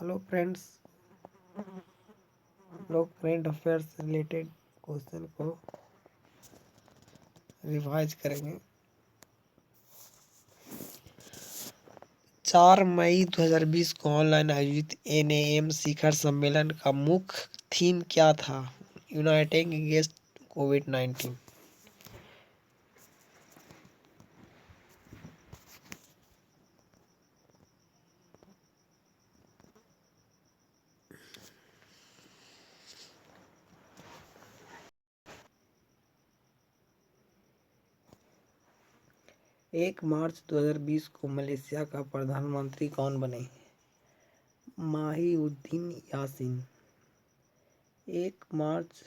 Hello friends. लोग current affair से related question को रिवाइज करेंगे। 4 मई 2020 को ऑनलाइन आयोजित एनएएम शिखर सम्मेलन का मुख्य थीम क्या था? यूनाइटिंग अगेंस्ट कोविड-19। 1 मार्च 2020 को मलेशिया का प्रधानमंत्री कौन बने? माहिउद्दीन यासीन। 1 मार्च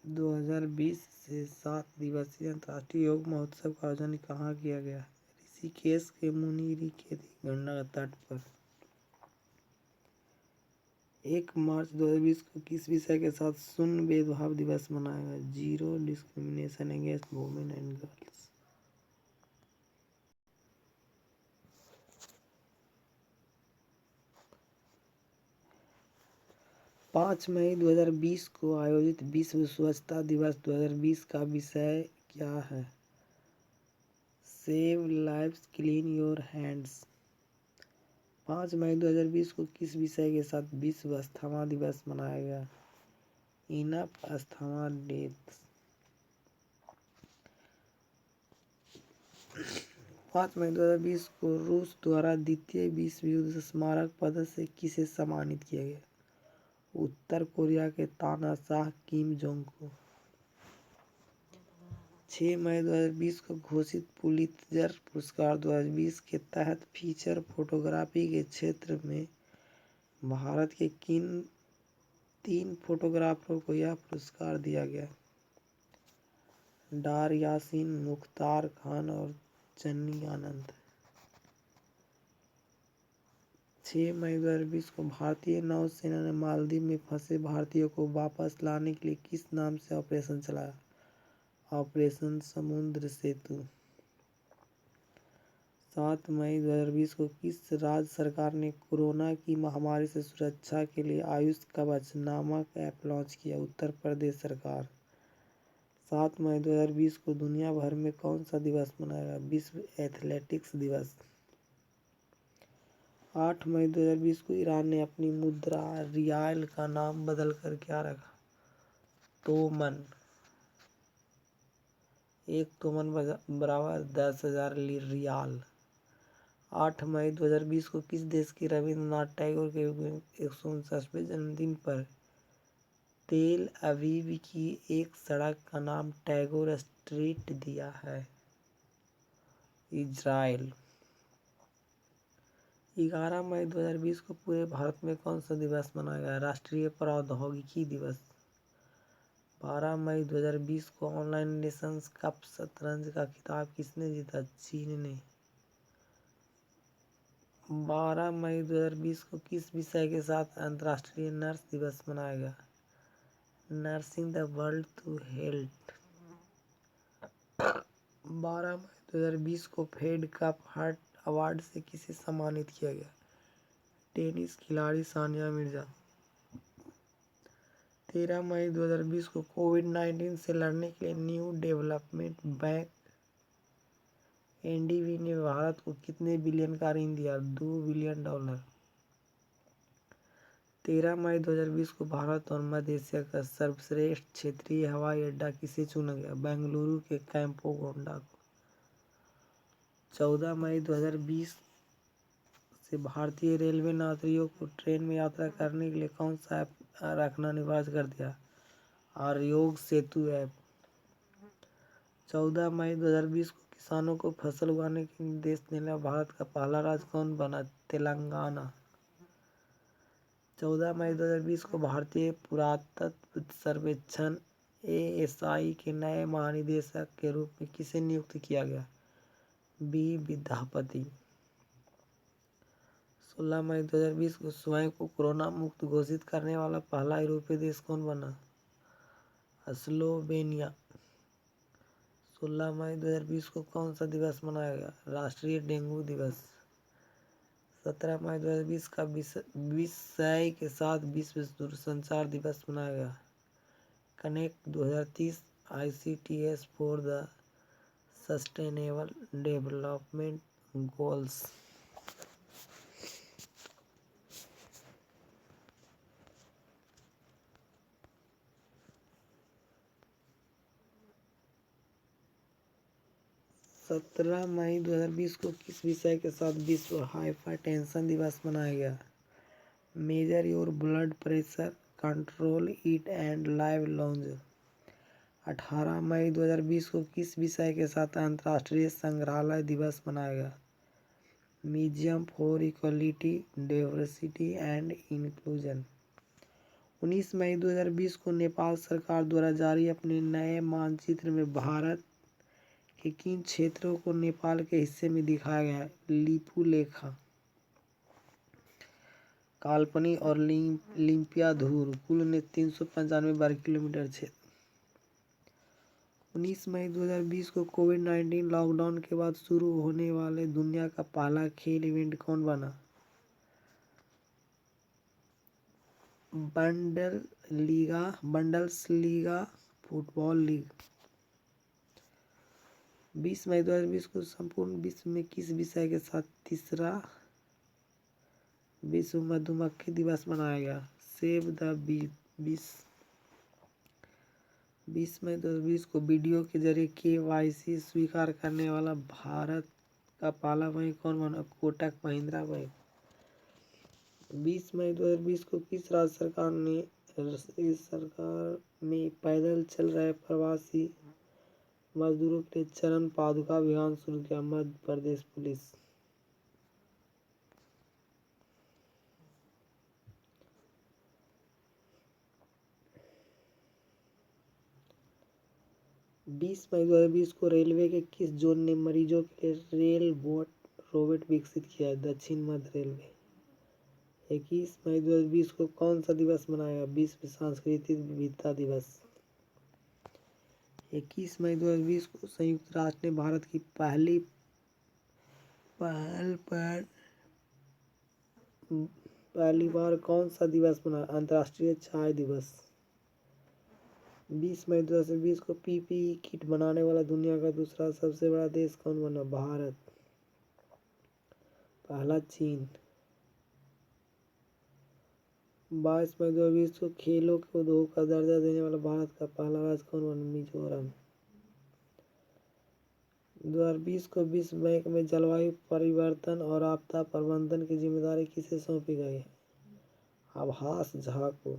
2020 से 7 दिवसीय अंतर्राष्ट्रीय योग महोत्सव का आयोजन कहाँ किया गया? ऋषिकेश के मुनिकेतन गंगा तट पर। 1 मार्च 2020 को किस विषय के साथ शून्य भेदभाव दिवस मनाया गया? Zero discrimination against women and girls. 5 मई 2020 को आयोजित विश्व स्वच्छता दिवस 2020 का विषय क्या है? Save lives clean your hands. 5 मई 2020 को किस विषय के साथ विश्व अस्थमा दिवस मनाया गया? Enough asthma deaths. 5 मई 2020 को रूस द्वारा द्वितीय विश्व युद्ध स्मारक पदक से किसे सम्मानित किया गया? उत्तर कोरिया के तानाशाह किम जोंग को। 6 मई 2020 को घोषित पुलित्जर पुरस्कार 2020 के तहत फीचर फोटोग्राफी के क्षेत्र में भारत के किन 3 फोटोग्राफरों को यह पुरस्कार दिया गया? डार यासीन, मुख्तार खान और चन्नी आनंद। 6 मई 2020 को भारतीय नौसेना ने मालदीव में फंसे भारतीयों को वापस लाने के लिए किस नाम से ऑपरेशन चलाया? ऑपरेशन समुद्र सेतु। 7 मई 2020 को किस राज्य सरकार ने कोरोना की महामारी से सुरक्षा के लिए आयुष कवच नामक ऐप लॉन्च किया? उत्तर प्रदेश सरकार। 7 मई 2020 को दुनिया भर में कौन सा दिवस मनाया गया? विश्व एथलेटिक्स दिवस। 8 मई 2020 को ईरान ने अपनी मुद्रा रियाल का नाम बदलकर क्या रखा? तोमन। एक तोमन बराबर 10,000 रियाल। 8 मई 2020 को किस देश के रविंद्रनाथ टैगोर के 149वें जन्मदिन पर तेल अवीव की एक सड़क का नाम टैगोर स्ट्रीट दिया है? इजराइल। 11 मई 2020 को पूरे भारत में कौन सा दिवस मनाया गया? राष्ट्रीय प्रौद्योगिकी दिवस। 12 मई 2020 को ऑनलाइन नेशंस कप शतरंज का खिताब किसने जीता? चीन ने। 12 मई 2020 को किस विषय के साथ अंतर्राष्ट्रीय नर्स दिवस मनाया गया? Nursing the world to health. 12 मई 2020 को फेड कप हार्ट अवार्ड से किसे सम्मानित किया गया? टेनिस खिलाड़ी सानिया मिर्जा। 13 मई 2020 को कोविड-19 से लड़ने के लिए न्यू डेवलपमेंट बैंक एनडीबी ने भारत को कितने बिलियन का ऋण दिया? $2 बिलियन। 13 मई 2020 को भारत और मध्य एशिया का सर्वश्रेष्ठ क्षेत्रीय हवाई अड्डा किसे चुना गया? बेंगलुरु के कैंपोगोंडा को। 14 मई 2020 से भारतीय रेलवे ने यात्रियों को ट्रेन में यात्रा करने के लिए कौन सा ऐप रखना अनिवार्य कर दिया? आरोग्य सेतु ऐप। 14 मई 2020 को किसानों को फसल उगाने के निर्देश देने वाला भारत का पहला राज्य कौन बना? तेलंगाना। 14 मई 2020 को भारतीय पुरातत्व सर्वेक्षण एएसआई के नए महानिदेशक के रूप में किसे नियुक्त किया गया? बी विद्यापति। 16 मई 2020 को स्वयं को कोरोना मुक्त घोषित करने वाला पहला यूरोपीय देश कौन बना? स्लोवेनिया। 16 मई 2020 को कौन सा दिवस मनाया गया? राष्ट्रीय डेंगू दिवस। 17 मई 2020 का विषय के साथ विश्व दूरसंचार दिवस मनाया गया। Connect 2030 ICTS for the sustainable development goals. सत्रह मई 2020 को किस विषय के साथ विश्व हाइपरटेंशन दिवस मनाया गया? Major your blood pressure, control it and live lounge. 18 मई 2020 को किस विषय के साथ अंतर्राष्ट्रीय संग्रहालय दिवस मनाया गया? Museum for equality, diversity and inclusion. 19 मई 2020 को नेपाल सरकार द्वारा जारी अपने नए मानचित्र में भारत के किन क्षेत्रों को नेपाल के हिस्से में दिखाया गया है? लिपुलेखा, काल्पनी और लिम्पियाधुर कुल ने 395 वर्ग किलोमीटर क्षेत्र। 19 मई 2020 को कोविड-19 लॉकडाउन के बाद शुरू होने वाले दुनिया का पहला खेल इवेंट कौन बना? बंडसलीगा फुटबॉल लीग। 20 मई 2020 को संपूर्ण विश्व में किस विषय के साथ तीसरा विश्व मधुमक्खी दिवस मनाया गया? सेव द बीस। 20 मई 2020 को वीडियो के जरिए KYC स्वीकार करने वाला भारत का पहला बैंक कौन बना? कोटक महिंद्रा बैंक। 20 मई 2020 को किस राज्य सरकार में पैदल चल रहे प्रवासी मजदूरों के लिए चरण पादुका अभियान शुरू किया? मध्य प्रदेश पुलिस। 20 मई 2020 को रेलवे के किस जोन ने मरीजों के लिए रेल रोबोट विकसित किया है? दक्षिण मध्य रेलवे। 21 मई 2020 को कौन सा दिवस मनाया? विश्व सांस्कृतिक विविधता दिवस। 21 मई 2020 को संयुक्त राष्ट्र ने भारत की पहल पर पहली बार कौन सा दिवस मनाया? अंतर्राष्ट्रीय चाय दिवस। 20 मई 2020 को PPE किट बनाने वाला दुनिया का दूसरा सबसे बड़ा देश कौन बना? भारत। पहला चीन। 22 मई 2020 को खेलों के उद्योग का दर्जा देने वाला भारत का पहला राज्य कौन बना? मिजोरम। 2020 को विश्व बैंक में जलवायु परिवर्तन और आपदा प्रबंधन की जिम्मेदारी किसे सौंपी गई है? आभास झा को।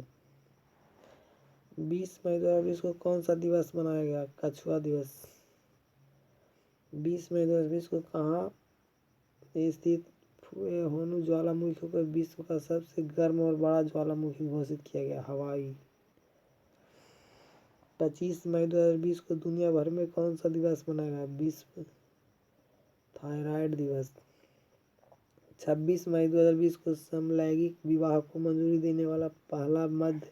20 मई 2020 को कौन सा दिवस मनाया गया? कछुआ दिवस। 20 मई 2020 को कहाँ स्थित फुएहोनु ज्वालामुखी को विश्व का सबसे गर्म और बड़ा ज्वालामुखी घोषित किया गया? हवाई। 25 मई 2020 को दुनिया भर में कौन सा दिवस मनाया गया? विश्व थायराइड दिवस। 26 मई 2020 को समलैंगिक विवाह को मंजूरी देने वाला पहला मध्य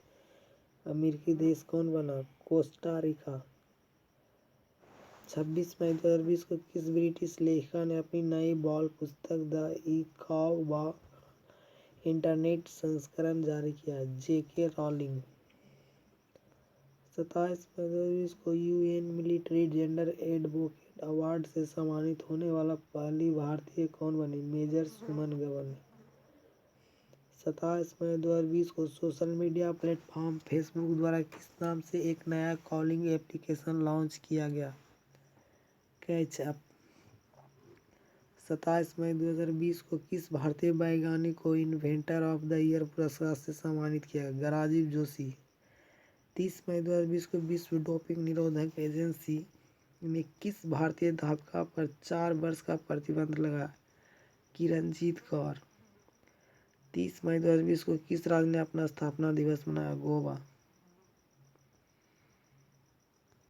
अमेरिकी देश कौन बना? Costa Rica. 26 मई 2020 को किस ब्रिटिश लेखिका ने अपनी नई बाल पुस्तक द इकॉव इंटरनेट संस्करण जारी किया? JK rolling. 27 मई 2020 को UN military gender advocate award से सम्मानित होने वाला पहली भारतीय कौन बनी? मेजर सुमन गगन। 27 मई 2020 को सोशल मीडिया प्लेटफॉर्म फेसबुक द्वारा किस नाम से एक नया कॉलिंग एप्लीकेशन लॉन्च किया गया? कैचअप। 27 मई 2020 को किस भारतीय वैज्ञानिक को इन्वेंटर ऑफ द ईयर पुरस्कार से सम्मानित किया गया? राजीव जोशी। 30 मई 2020 को विश्व डोपिंग निरोधक एजेंसी ने किस भारतीय धावक पर 4 वर्ष का प्रतिबंध लगाया? किरणजीत कौर। 30 मई 2020 को किस राज्य ने अपना स्थापना दिवस मनाया? गोवा।